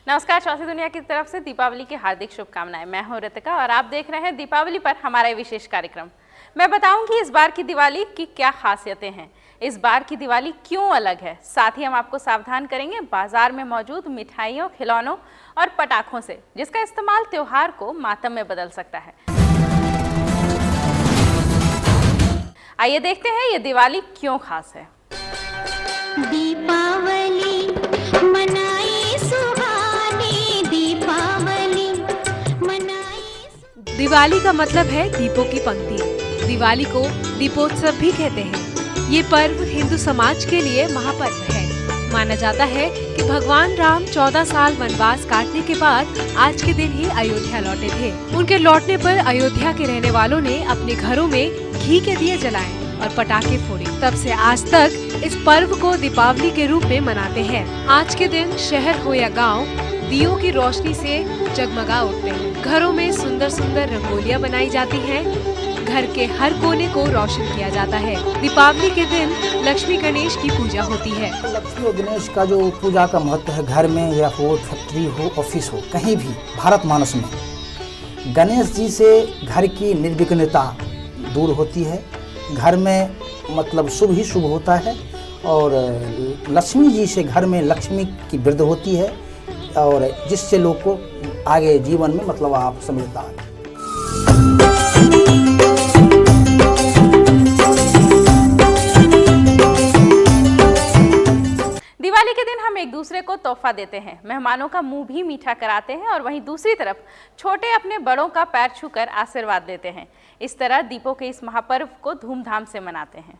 नमस्कार, चौथी दुनिया की तरफ से दीपावली की हार्दिक शुभकामनाएं। मैं हूं रितिका और आप देख रहे हैं दीपावली पर हमारा विशेष कार्यक्रम। मैं बताऊंगी इस बार की दिवाली की क्या खासियतें हैं, इस बार की दिवाली क्यों अलग है। साथ ही हम आपको सावधान करेंगे बाजार में मौजूद मिठाइयों, खिलौनों और पटाखों से, जिसका इस्तेमाल त्योहार को मातम में बदल सकता है। आइए देखते हैं ये दिवाली क्यों खास है। दीपावली मनाई सुहानी, दीपावली मनाई। दिवाली का मतलब है दीपों की पंक्ति। दिवाली को दीपोत्सव भी कहते हैं। ये पर्व हिंदू समाज के लिए महापर्व है। माना जाता है कि भगवान राम 14 साल वनवास काटने के बाद आज के दिन ही अयोध्या लौटे थे। उनके लौटने पर अयोध्या के रहने वालों ने अपने घरों में घी के दिए जलाए और पटाखे फोड़े। तब से आज तक इस पर्व को दीपावली के रूप में मनाते हैं। आज के दिन शहर हो या गांव, दियों की रोशनी से जगमगा उठते हैं। घरों में सुंदर सुंदर रंगोलियां बनाई जाती हैं। घर के हर कोने को रोशन किया जाता है। दीपावली के दिन लक्ष्मी गणेश की पूजा होती है। लक्ष्मी और गणेश का जो पूजा का महत्व है, घर में या हो, फैक्ट्री हो, ऑफिस हो, कहीं भी भारत मानस में गणेश जी से घर की निर्विघ्नता दूर होती है। घर में मतलब शुभ ही शुभ होता है और लक्ष्मी जी से घर में लक्ष्मी की वृद्धि होती है और जिससे लोग को आगे जीवन में मतलब आप समझता है। दिवाली के दिन हम एक दूसरे को तोहफा देते हैं, मेहमानों का मुंह भी मीठा कराते हैं और वहीं दूसरी तरफ छोटे अपने बड़ों का पैर छूकर आशीर्वाद लेते हैं। इस तरह दीपों के इस महापर्व को धूमधाम से मनाते हैं।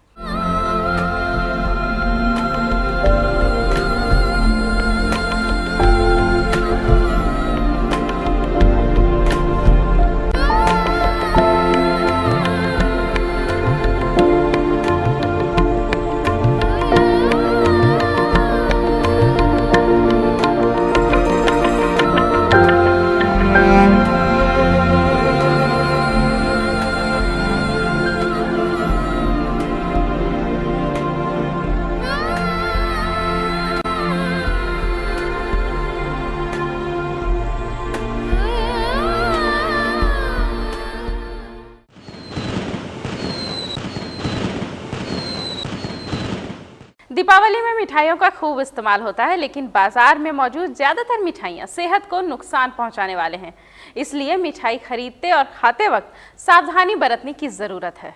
दीपावली में मिठाइयों का खूब इस्तेमाल होता है, लेकिन बाजार में मौजूद ज्यादातर मिठाइयाँ सेहत को नुकसान पहुंचाने वाले हैं। इसलिए मिठाई खरीदते और खाते वक्त सावधानी बरतने की जरूरत है।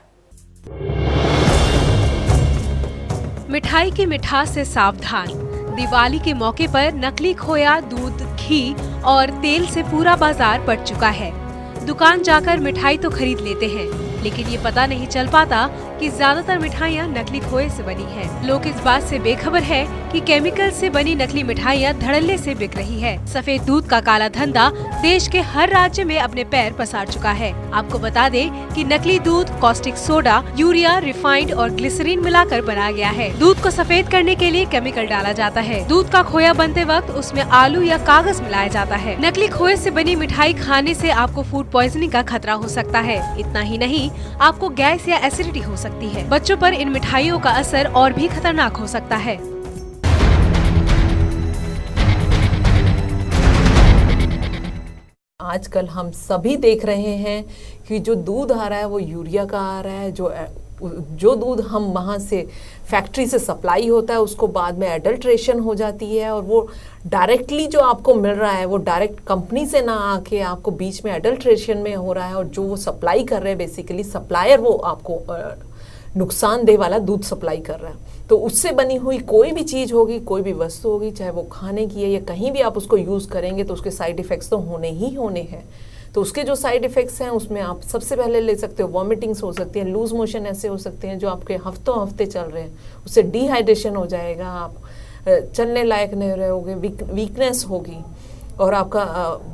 मिठाई की मिठास से सावधान। दिवाली के मौके पर नकली खोया, दूध, घी और तेल से पूरा बाजार पट चुका है। दुकान जाकर मिठाई तो खरीद लेते हैं, लेकिन ये पता नहीं चल पाता कि ज्यादातर मिठाइयाँ नकली खोए से बनी हैं। लोग इस बात से बेखबर है कि केमिकल से बनी नकली मिठाइयाँ धड़ल्ले से बिक रही है। सफेद दूध का काला धंधा देश के हर राज्य में अपने पैर पसार चुका है। आपको बता दें कि नकली दूध कॉस्टिक सोडा, यूरिया, रिफाइंड और ग्लिसरीन मिलाकर बनाया गया है। दूध को सफेद करने के लिए केमिकल डाला जाता है। दूध का खोया बनते वक्त उसमें आलू या कागज मिलाया जाता है। नकली खोए से बनी मिठाई खाने से आपको फूड पॉइजनिंग का खतरा हो सकता है। इतना ही नहीं, आपको गैस या एसिडिटी हो सकती है। बच्चों पर इन मिठाइयों का असर और भी खतरनाक हो सकता है। आजकल हम सभी देख रहे हैं कि जो दूध आ रहा है वो यूरिया का आ रहा है। जो दूध हम वहाँ से फैक्ट्री से सप्लाई होता है उसको बाद में एडल्ट्रेशन हो जाती है और वो डायरेक्टली जो आपको मिल रहा है वो डायरेक्ट कंपनी से ना आके आपको बीच में एडल्ट्रेशन में हो रहा है। और जो वो सप्लाई कर रहे हैं बेसिकली सप्लायर वो आपको नुकसानदेह वाला दूध सप्लाई कर रहा है। तो उससे बनी हुई कोई भी चीज़ होगी, कोई भी वस्तु होगी, चाहे वो खाने की है या कहीं भी आप उसको यूज़ करेंगे तो उसके साइड इफ़ेक्ट्स तो होने ही होने हैं। तो उसके जो साइड इफ़ेक्ट्स हैं उसमें आप सबसे पहले ले सकते हो वॉमिटिंग्स हो सकती हैं, लूज मोशन ऐसे हो सकते हैं जो आपके हफ्तों हफ्ते चल रहे हैं, उससे डिहाइड्रेशन हो जाएगा, आप चलने लायक नहीं रहोगे, वीकनेस होगी और आपका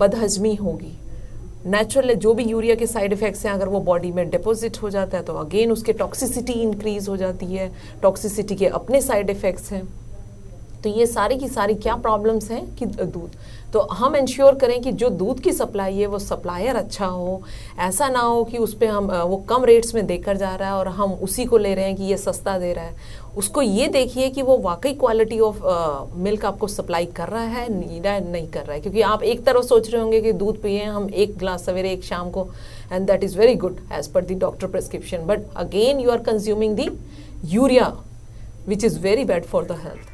बदहजमी होगी। नेचुरल जो भी यूरिया के साइड इफ़ेक्ट्स हैं अगर वो बॉडी में डिपॉजिट हो जाता है तो अगेन उसके टॉक्सिसिटी इंक्रीज हो जाती है। टॉक्सिसिटी के अपने साइड इफ़ेक्ट्स हैं। तो ये सारी की सारी क्या प्रॉब्लम्स हैं कि दूध, तो हम इंश्योर करें कि जो दूध की सप्लाई है वो सप्लायर अच्छा हो। ऐसा ना हो कि उस पर हम वो कम रेट्स में देकर जा रहा है और हम उसी को ले रहे हैं कि ये सस्ता दे रहा है। उसको ये देखिए कि वो वाकई क्वालिटी ऑफ मिल्क आपको सप्लाई कर रहा है नहीं कर रहा है। क्योंकि आप एक तरफ सोच रहे होंगे कि दूध पिए हम 1 गिलास सवेरे 1 शाम को, and that is very good as per the doctor prescription, but again you are consuming the urea which is very bad for the health.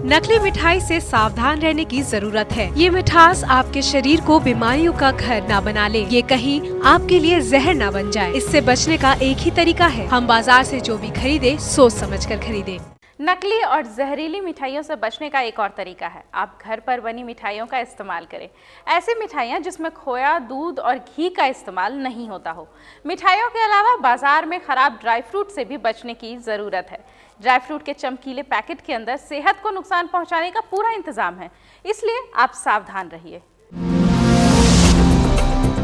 नकली मिठाई से सावधान रहने की जरूरत है। ये मिठास आपके शरीर को बीमारियों का घर ना बना ले, ये कहीं आपके लिए जहर ना बन जाए। इससे बचने का एक ही तरीका है, हम बाजार से जो भी खरीदे सोच समझकर खरीदे। नकली और जहरीली मिठाइयों से बचने का एक और तरीका है, आप घर पर बनी मिठाइयों का इस्तेमाल करें। ऐसी मिठाइयाँ जिसमें खोया, दूध और घी का इस्तेमाल नहीं होता हो। मिठाइयों के अलावा बाजार में खराब ड्राई फ्रूट से भी बचने की ज़रूरत है। ड्राई फ्रूट के चमकीले पैकेट के अंदर सेहत को नुकसान पहुंचाने का पूरा इंतजाम है, इसलिए आप सावधान रहिए।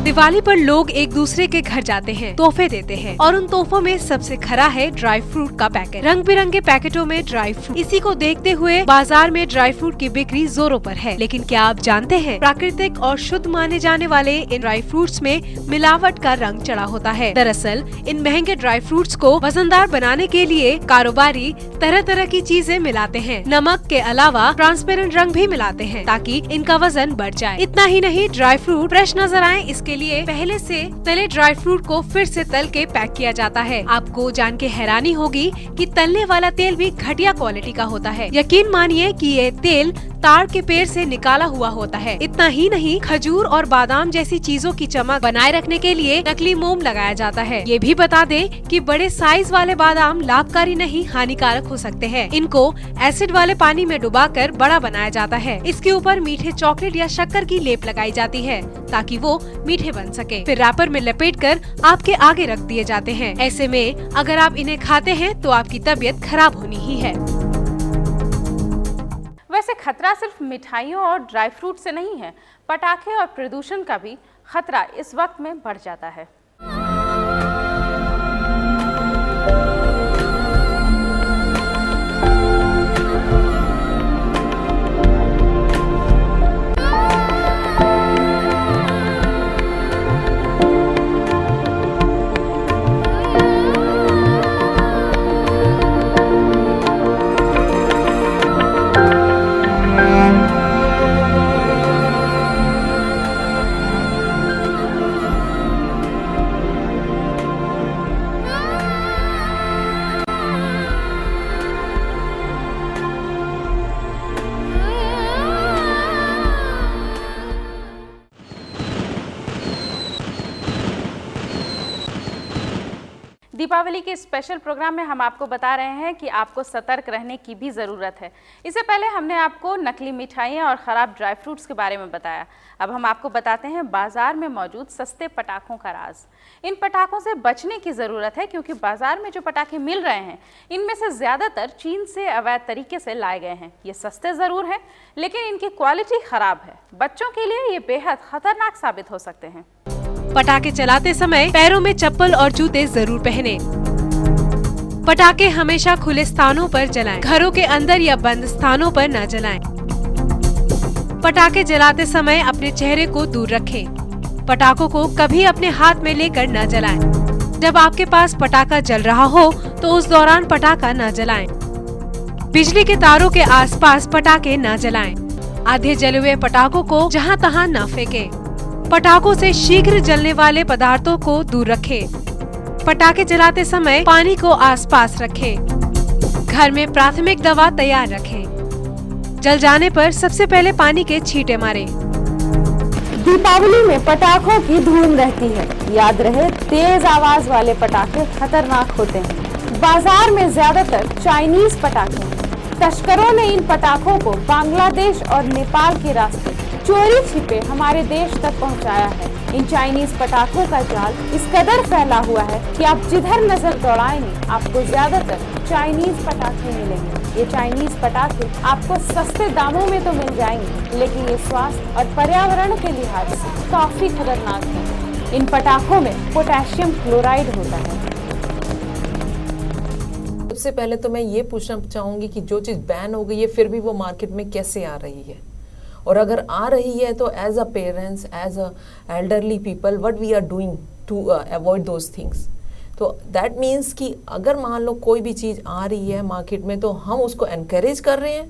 दिवाली पर लोग एक दूसरे के घर जाते हैं, तोहफे देते हैं और उन तोहफों में सबसे खरा है ड्राई फ्रूट का पैकेट। रंग बिरंगे पैकेटों में ड्राई फ्रूट, इसी को देखते हुए बाजार में ड्राई फ्रूट की बिक्री जोरों पर है। लेकिन क्या आप जानते हैं, प्राकृतिक और शुद्ध माने जाने वाले इन ड्राई फ्रूट्स में मिलावट का रंग चढ़ा होता है। दरअसल इन महंगे ड्राई फ्रूट्स को वजनदार बनाने के लिए कारोबारी तरह तरह की चीजें मिलाते हैं। नमक के अलावा ट्रांसपेरेंट रंग भी मिलाते हैं ताकि इनका वजन बढ़ जाए। इतना ही नहीं, ड्राई फ्रूट फ्रेश नजर आए इसके लिए पहले से तले ड्राई फ्रूट को फिर से तल के पैक किया जाता है। आपको जान के हैरानी होगी कि तलने वाला तेल भी घटिया क्वालिटी का होता है। यकीन मानिए कि ये तेल ताड़ के पेड़ से निकाला हुआ होता है। इतना ही नहीं, खजूर और बादाम जैसी चीजों की चमक बनाए रखने के लिए नकली मोम लगाया जाता है। ये भी बता दें कि बड़े साइज वाले बादाम लाभकारी नहीं, हानिकारक हो सकते हैं। इनको एसिड वाले पानी में डुबाकर बड़ा बनाया जाता है। इसके ऊपर मीठे चॉकलेट या शक्कर की लेप लगाई जाती है ताकि वो मीठे बन सके। फिर रैपर में लपेटकर आपके आगे रख दिए जाते हैं। ऐसे में अगर आप इन्हें खाते हैं तो आपकी तबीयत खराब होनी ही है। वैसे खतरा सिर्फ मिठाइयों और ड्राई फ्रूट से नहीं है, पटाखे और प्रदूषण का भी खतरा इस वक्त में बढ़ जाता है। दीपावली के स्पेशल प्रोग्राम में हम आपको बता रहे हैं कि आपको सतर्क रहने की भी ज़रूरत है। इससे पहले हमने आपको नकली मिठाइयाँ और ख़राब ड्राई फ्रूट्स के बारे में बताया। अब हम आपको बताते हैं बाज़ार में मौजूद सस्ते पटाखों का राज। इन पटाखों से बचने की ज़रूरत है क्योंकि बाज़ार में जो पटाखे मिल रहे हैं इनमें से ज़्यादातर चीन से अवैध तरीके से लाए गए हैं। ये सस्ते ज़रूर हैं लेकिन इनकी क्वालिटी ख़राब है। बच्चों के लिए ये बेहद ख़तरनाक साबित हो सकते हैं। पटाखे चलाते समय पैरों में चप्पल और जूते जरूर पहने। पटाखे हमेशा खुले स्थानों पर जलाएं, घरों के अंदर या बंद स्थानों पर न जलाएं। पटाखे जलाते समय अपने चेहरे को दूर रखें। पटाखों को कभी अपने हाथ में लेकर न जलाएं। जब आपके पास पटाखा जल रहा हो तो उस दौरान पटाखा न जलाएं। बिजली के तारों के आसपास पटाखे न जलाएं। आधे जले हुए पटाखों को जहां तहां न फेंकें। पटाखों से शीघ्र जलने वाले पदार्थों को दूर रखें। पटाखे जलाते समय पानी को आसपास रखें। घर में प्राथमिक दवा तैयार रखें। जल जाने पर सबसे पहले पानी के छींटे मारें। दीपावली में पटाखों की धूम रहती है। याद रहे, तेज आवाज वाले पटाखे खतरनाक होते हैं। बाजार में ज्यादातर चाइनीज पटाखे हैं। तस्करों ने इन पटाखों को बांग्लादेश और नेपाल के रास्ते चोरी छिपे हमारे देश तक पहुंचाया है। इन चाइनीज पटाखों का जाल इस कदर फैला हुआ है कि आप जिधर नजर दौड़ाएंगे आपको ज्यादातर चाइनीज पटाखे मिलेंगे। ये चाइनीज पटाखे आपको सस्ते दामों में तो मिल जाएंगे लेकिन ये स्वास्थ्य और पर्यावरण के लिहाज से काफी खतरनाक है। इन पटाखों में पोटेशियम क्लोराइड होता है। सबसे पहले तो मैं ये पूछना चाहूँगी कि जो चीज़ बैन हो गई है फिर भी वो मार्केट में कैसे आ रही है, और अगर आ रही है तो as a parents, as a elderly people, what we are doing to avoid those things. तो दैट मीन्स कि अगर मान लो कोई भी चीज़ आ रही है मार्केट में तो हम उसको एनकरेज कर रहे हैं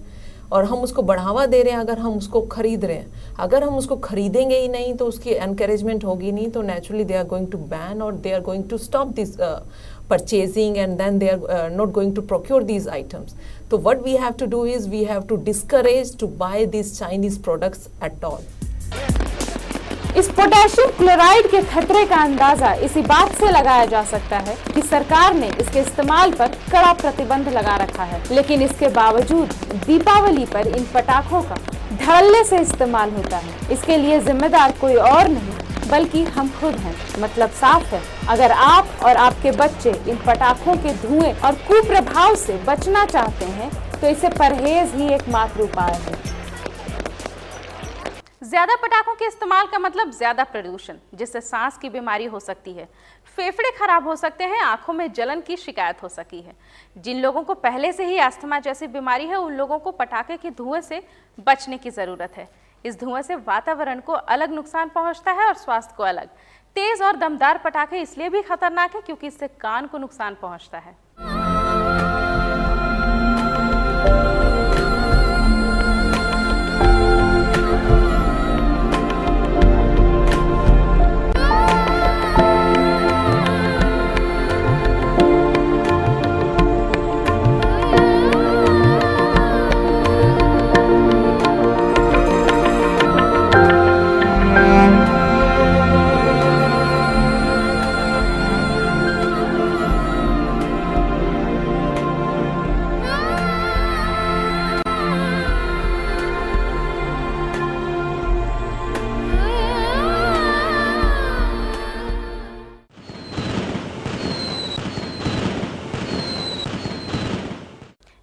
और हम उसको बढ़ावा दे रहे हैं अगर हम उसको खरीद रहे हैं। अगर हम उसको खरीदेंगे ही नहीं तो उसकी एनकरेजमेंट होगी नहीं, तो naturally they are going to ban और they are going to stop this purchasing, and then they are not going to procure these items. So what we have to do is we have to discourage to buy these Chinese products at all. इस potassium chloride के खतरे का अंदाजा इसी बात से लगाया जा सकता है कि सरकार ने इसके इस्तेमाल पर कड़ा प्रतिबंध लगा रखा है, लेकिन इसके बावजूद दीपावली पर इन पटाखों का धड़ल्ले से इस्तेमाल होता है। इसके लिए जिम्मेदार कोई और नहीं बल्कि हम खुद हैं। मतलब साफ है, अगर आप और आपके बच्चे इन पटाखों के धुएं और कुप्रभाव से बचना चाहते हैं तो इसे परहेज ही एकमात्र उपाय है। ज्यादा पटाखों के इस्तेमाल का मतलब ज्यादा प्रदूषण, जिससे सांस की बीमारी हो सकती है, फेफड़े खराब हो सकते हैं, आंखों में जलन की शिकायत हो सकी है। जिन लोगों को पहले से ही अस्थमा जैसी बीमारी है उन लोगों को पटाखे के धुएं से बचने की जरूरत है। इस धुएं से वातावरण को अलग नुकसान पहुंचता है और स्वास्थ्य को अलग। तेज और दमदार पटाखे इसलिए भी खतरनाक है क्योंकि इससे कान को नुकसान पहुंचता है।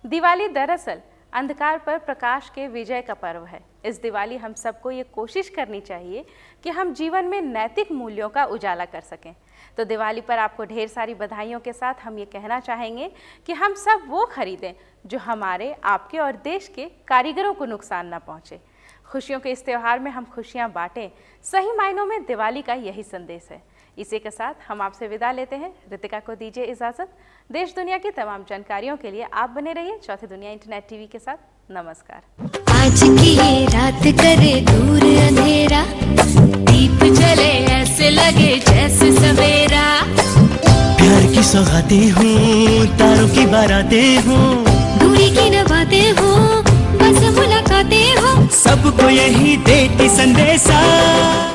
दिवाली दरअसल अंधकार पर प्रकाश के विजय का पर्व है। इस दिवाली हम सबको ये कोशिश करनी चाहिए कि हम जीवन में नैतिक मूल्यों का उजाला कर सकें। तो दिवाली पर आपको ढेर सारी बधाइयों के साथ हम ये कहना चाहेंगे कि हम सब वो खरीदें जो हमारे, आपके और देश के कारीगरों को नुकसान ना पहुँचे। खुशियों के इस त्यौहार में हम खुशियाँ बांटें, सही मायनों में दिवाली का यही संदेश है। इसी के साथ हम आपसे विदा लेते हैं। रितिका को दीजिए इजाजत। देश दुनिया की तमाम जानकारियों के लिए आप बने रहिए चौथी दुनिया इंटरनेट टीवी के साथ। नमस्कार। आज की ये रात करे दूर अंधेरा, दीप जले ऐसे लगे जैसे सवेरा। प्यार की सौगातें हूँ, तारों की बारातें हूँ, दूरी की नवातें हूँ, बस मुलाकातें हो, सबको यही देती संदेशा।